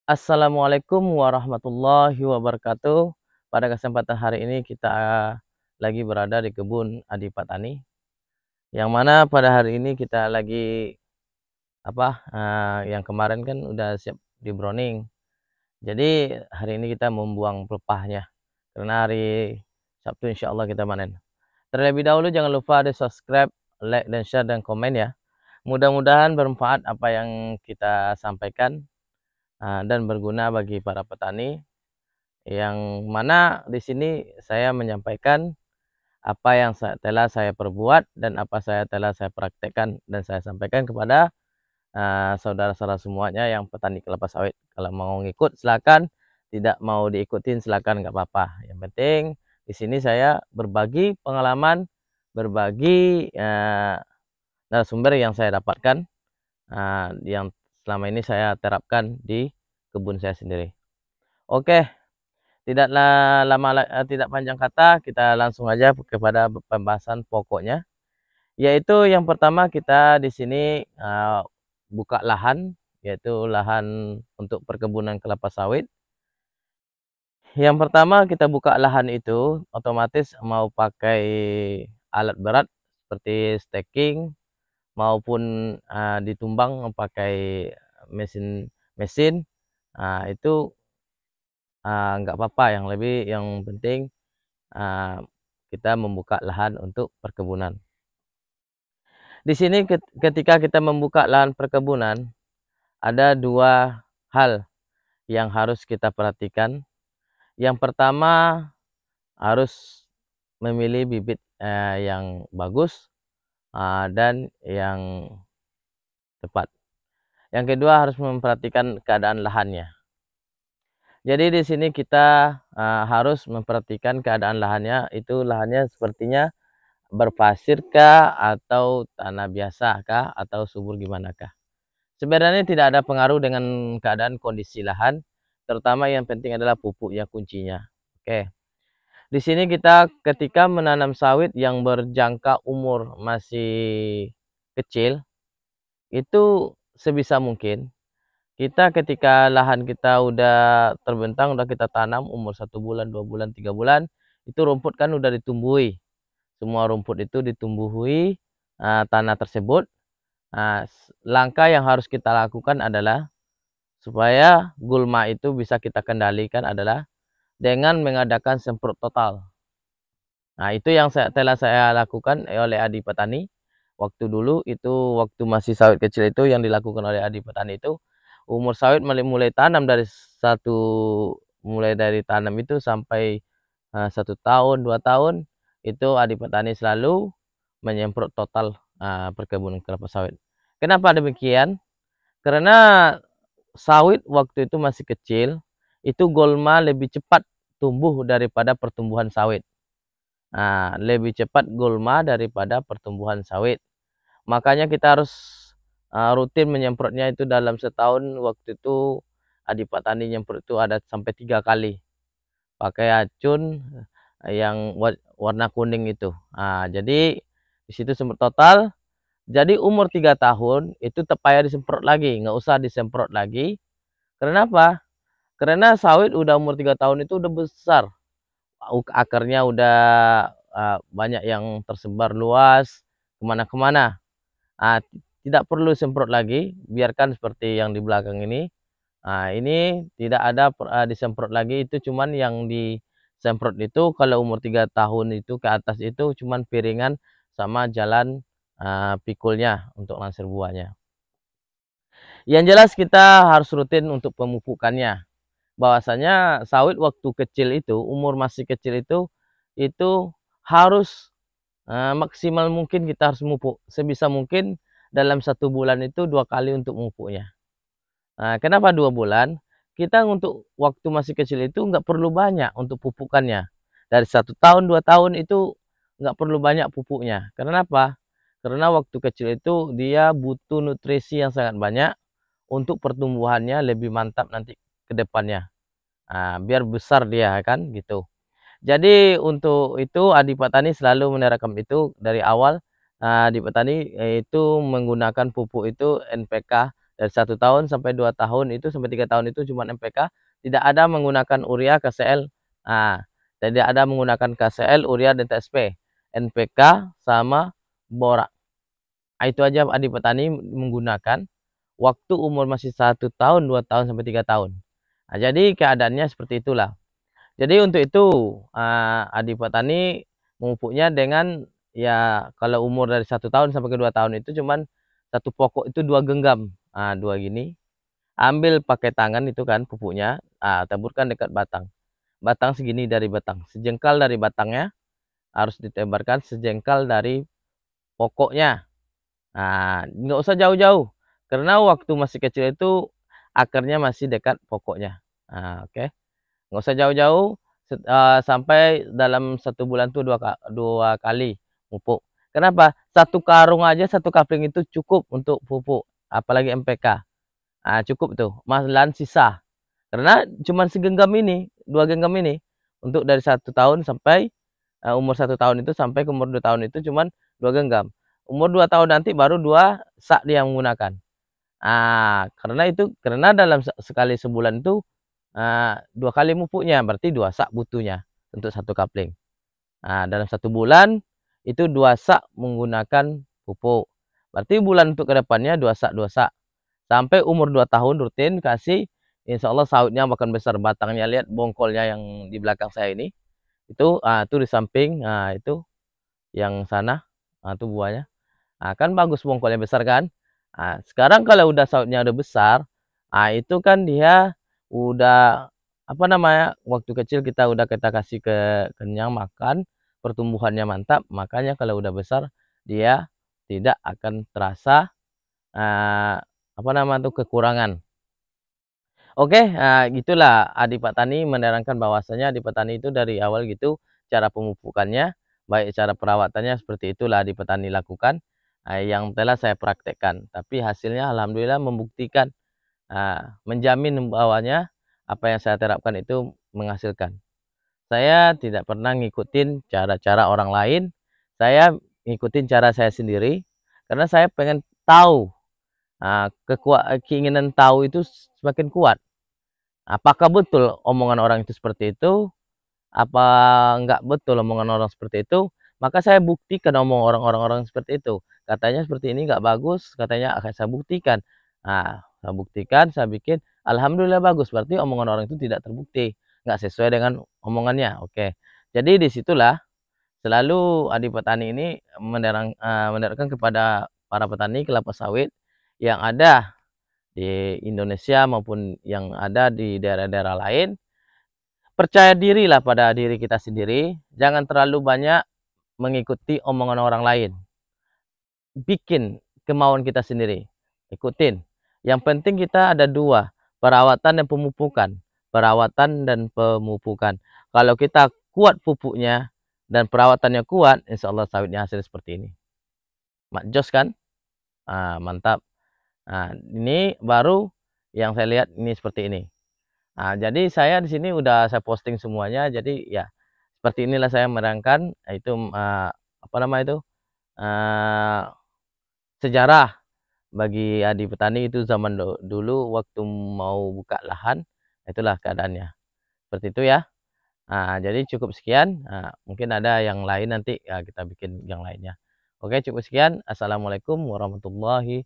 Assalamualaikum warahmatullahi wabarakatuh. Pada kesempatan hari ini kita lagi berada di kebun Adi Patani, yang mana pada hari ini kita lagi yang kemarin kan udah siap di browning. Jadi hari ini kita membuang pelepahnya karena hari Sabtu insya Allah kita panen. Terlebih dahulu jangan lupa di subscribe, like dan share dan komen ya. Mudah-mudahan bermanfaat apa yang kita sampaikan dan berguna bagi para petani. Yang mana di sini saya menyampaikan apa yang telah saya perbuat dan apa saya telah saya praktekkan dan saya sampaikan kepada saudara-saudara semuanya yang petani kelapa sawit. Kalau mau ngikut silakan, tidak mau diikutin silakan, nggak apa-apa. Yang penting di sini saya berbagi pengalaman, berbagi narasumber yang saya dapatkan, yang selama ini saya terapkan di kebun saya sendiri. Oke. Tidak panjang kata, kita langsung aja kepada pembahasan pokoknya. Yaitu yang pertama kita di sini buka lahan, yaitu lahan untuk perkebunan kelapa sawit. Yang pertama kita buka lahan itu otomatis mau pakai alat berat seperti staking maupun ditumbang pakai mesin itu nggak apa-apa, yang penting kita membuka lahan untuk perkebunan. Di sini ketika kita membuka lahan perkebunan, ada dua hal yang harus kita perhatikan. Yang pertama, harus memilih bibit yang bagus dan yang tepat. Yang kedua, harus memperhatikan keadaan lahannya. Jadi di sini kita harus memperhatikan keadaan lahannya. Itu lahannya sepertinya berpasir kah atau tanah biasa kah atau subur gimana kah. Sebenarnya tidak ada pengaruh dengan keadaan kondisi lahan, terutama yang penting adalah pupuknya kuncinya. Oke. Di sini kita ketika menanam sawit yang berjangka umur masih kecil, itu sebisa mungkin kita ketika lahan kita udah terbentang, udah kita tanam umur 1 bulan, 2 bulan, 3 bulan, itu rumput kan udah ditumbuhi. Semua rumput itu ditumbuhi tanah tersebut. Langkah yang harus kita lakukan adalah supaya gulma itu bisa kita kendalikan adalah dengan mengadakan semprot total. Nah, itu yang telah saya lakukan oleh Adi Petani. Waktu dulu itu, waktu masih sawit kecil itu yang dilakukan oleh Adi Petani itu, umur sawit mulai tanam mulai dari tanam itu sampai 1 tahun, 2 tahun, itu Adi Petani selalu menyemprot total perkebunan kelapa sawit. Kenapa demikian? Karena sawit waktu itu masih kecil, itu gulma lebih cepat tumbuh daripada pertumbuhan sawit. Lebih cepat gulma daripada pertumbuhan sawit. Makanya kita harus rutin menyemprotnya itu dalam setahun. Waktu itu Adi Petani nyemprot itu ada sampai 3 kali. Pakai racun yang warna kuning itu. Jadi di situ semprot total. Jadi umur 3 tahun itu payah disemprot lagi, nggak usah disemprot lagi. Kenapa? Karena sawit udah umur 3 tahun itu udah besar. Akarnya udah banyak yang tersebar luas kemana-kemana. Tidak perlu semprot lagi, biarkan seperti yang di belakang ini. Ini tidak ada disemprot lagi, itu cuman yang disemprot itu kalau umur 3 tahun itu ke atas itu cuman piringan sama jalan pikulnya untuk langsir buahnya. Yang jelas kita harus rutin untuk pemupukannya. Bahwasanya sawit waktu kecil itu, umur masih kecil itu harus maksimal mungkin kita harus mupuk. Sebisa mungkin dalam 1 bulan itu 2 kali untuk mupuknya. Kenapa 2 bulan? Kita untuk waktu masih kecil itu nggak perlu banyak untuk pupukannya. Dari 1 tahun, 2 tahun itu nggak perlu banyak pupuknya. Karena apa? Karena waktu kecil itu dia butuh nutrisi yang sangat banyak untuk pertumbuhannya lebih mantap nanti ke depannya. Biar besar dia kan gitu. Jadi untuk itu Adi Petani selalu menerapkan itu dari awal. Adi Petani itu menggunakan pupuk itu NPK dari 1 tahun sampai 2 tahun itu sampai 3 tahun itu cuma NPK, tidak ada menggunakan urea, KCL, tidak ada menggunakan KCL, urea, dan TSP, NPK sama borak. Itu aja adik petani menggunakan waktu umur masih 1 tahun, 2 tahun, sampai 3 tahun. Jadi keadaannya seperti itulah. Jadi untuk itu, adik petani memupuknya dengan, ya kalau umur dari 1 tahun sampai ke 2 tahun itu cuman satu pokok itu 2 genggam, 2 gini, ambil pakai tangan itu kan pupuknya, taburkan dekat batang. Batang segini dari batang, sejengkal dari batangnya harus ditebarkan sejengkal dari pokoknya. Nggak usah jauh-jauh, karena waktu masih kecil itu akarnya masih dekat pokoknya. Oke. Nggak usah jauh-jauh, sampai dalam 1 bulan tuh 2 kali pupuk. Kenapa? Satu karung aja, satu kapling itu cukup untuk pupuk, apalagi NPK. Cukup tuh, malahan sisa. Karena cuma segenggam ini, 2 genggam ini, untuk dari 1 tahun sampai umur 1 tahun itu sampai ke umur 2 tahun itu cuman 2 genggam. Umur 2 tahun nanti baru 2 sak dia menggunakan. Karena dalam sekali sebulan itu 2 kali pupuknya, berarti 2 sak butuhnya untuk 1 kapling. Dalam 1 bulan itu 2 sak menggunakan pupuk. Berarti bulan untuk kedepannya 2 sak, 2 sak. Sampai umur 2 tahun rutin kasih, insya Allah sawitnya makan besar batangnya. Lihat bongkolnya yang di belakang saya ini. Itu di samping, itu yang sana, itu buahnya. Kan bagus bongkolnya besar kan. Sekarang kalau udah sawitnya udah besar, itu kan dia udah apa namanya, waktu kecil kita kasih kenyang makan, pertumbuhannya mantap, makanya kalau udah besar dia tidak akan terasa apa nama tuh kekurangan. Oke, gitulah adik petani menerangkan bahwasanya adik petani itu dari awal gitu cara pemupukannya, baik cara perawatannya seperti itulah adik petani lakukan, yang telah saya praktekkan. Tapi hasilnya alhamdulillah membuktikan, menjamin bahwanya apa yang saya terapkan itu menghasilkan. Saya tidak pernah ngikutin cara-cara orang lain, saya ngikutin cara saya sendiri, karena saya pengen tahu, keinginan tahu itu semakin kuat. Apakah betul omongan orang itu seperti itu? Apa enggak betul omongan orang seperti itu? Maka saya buktikan omong orang-orang seperti itu. Katanya seperti ini enggak bagus, katanya akan saya buktikan. Saya buktikan, saya bikin, alhamdulillah bagus. Berarti omongan orang itu tidak terbukti, enggak sesuai dengan omongannya. Oke. Jadi disitulah selalu adik petani ini menerangkan kepada para petani kelapa sawit yang ada di Indonesia maupun yang ada di daerah-daerah lain, percaya dirilah pada diri kita sendiri, jangan terlalu banyak mengikuti omongan orang lain. Bikin kemauan kita sendiri, ikutin. Yang penting kita ada 2, perawatan dan pemupukan. Perawatan dan pemupukan. Kalau kita kuat pupuknya dan perawatannya kuat, insya Allah sawitnya hasil seperti ini. Jos kan? Mantap. Ini baru yang saya lihat ini seperti ini. Jadi saya di sini udah saya posting semuanya. Jadi ya seperti inilah saya menerangkan itu apa nama itu sejarah bagi adik petani itu zaman dulu waktu mau buka lahan, itulah keadaannya. Seperti itu ya. Jadi cukup sekian. Mungkin ada yang lain nanti ya kita bikin yang lainnya. Oke, cukup sekian. Assalamualaikum warahmatullahi